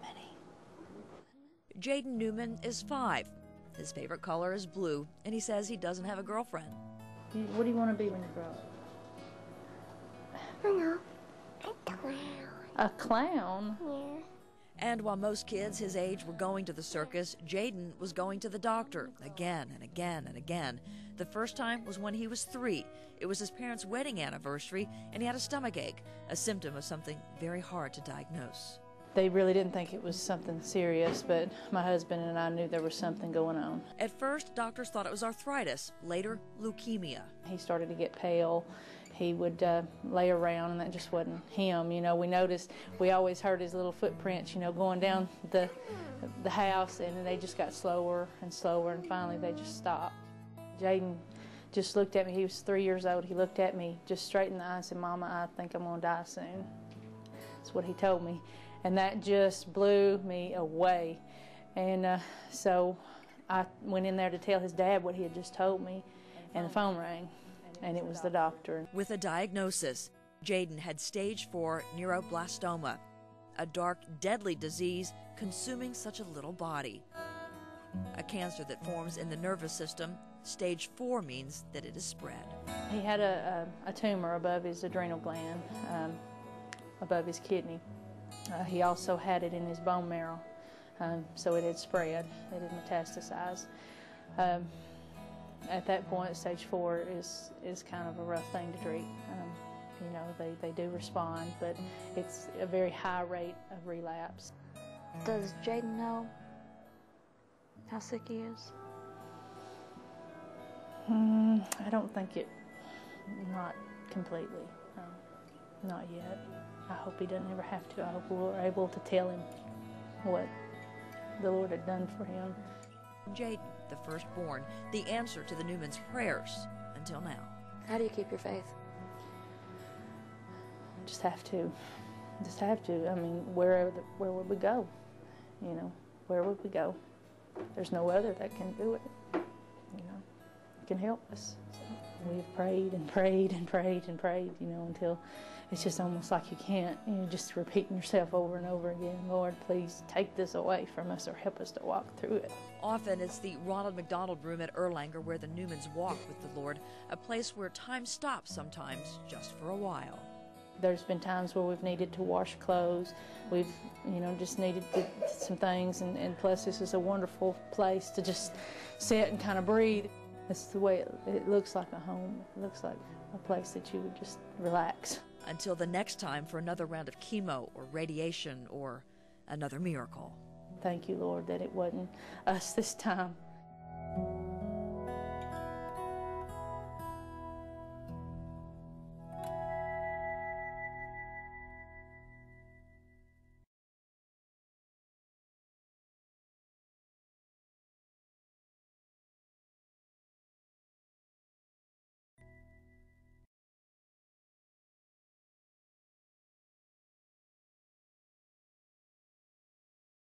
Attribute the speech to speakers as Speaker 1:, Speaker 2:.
Speaker 1: many.
Speaker 2: Jaden Newman is 5. His favorite color is blue, and he says he doesn't have a girlfriend.
Speaker 3: What do you want to be when you grow up?
Speaker 1: I don't know. A clown.
Speaker 3: A clown?
Speaker 1: Yeah.
Speaker 2: And while most kids his age were going to the circus, Jaden was going to the doctor again and again and again. The first time was when he was 3. It was his parents' wedding anniversary, and he had a stomach ache, a symptom of something very hard to diagnose.
Speaker 3: They really didn't think it was something serious, but my husband and I knew there was something going on.
Speaker 2: At first, doctors thought it was arthritis, later leukemia.
Speaker 3: He started to get pale. He would lay around, and that just wasn't him. You know, we noticed, we always heard his little footprints, you know, going down the house, and then they just got slower and slower, and finally they just stopped. Jaden just looked at me. He was 3 years old. He looked at me just straight in the eye and said, "Mama, I think I'm going to die soon." That's what he told me. And that just blew me away. And so I went in there to tell his dad what he had just told me, and the phone rang, and it was the doctor.
Speaker 2: With a diagnosis, Jaden had stage 4 neuroblastoma, a dark, deadly disease consuming such a little body. A cancer that forms in the nervous system. Stage 4 means that it is spread.
Speaker 3: He had a tumor above his adrenal gland, above his kidney. He also had it in his bone marrow, so it had spread, it had metastasized. At that point, stage 4 is kind of a rough thing to treat. You know, they do respond, but it's a very high rate of relapse.
Speaker 1: Does Jaden know how sick he is?
Speaker 3: I don't think it, not completely, not yet. I hope he doesn't ever have to. I hope we're able to tell him what the Lord had done for him.
Speaker 2: Jaden, the firstborn, the answer to the Newmans' prayers until now.
Speaker 1: How do you keep your faith?
Speaker 3: Just have to. Just have to. I mean, where would we go? You know, where would we go? There's no other that can do it. You know, can help us. So we've prayed and prayed and prayed and prayed, you know, until it's just almost like you can't, you know, just repeating yourself over and over again. Lord, please take this away from us or help us to walk through it.
Speaker 2: Often it's the Ronald McDonald Room at Erlanger where the Newmans walk with the Lord, a place where time stops sometimes just for a while.
Speaker 3: There's been times where we've needed to wash clothes. We've, you know, just needed some things, and plus this is a wonderful place to just sit and kind of breathe. It's the way it looks like a home. It looks like a place that you would just relax.
Speaker 2: Until the next time for another round of chemo or radiation or another miracle.
Speaker 3: Thank you, Lord, that it wasn't us this time.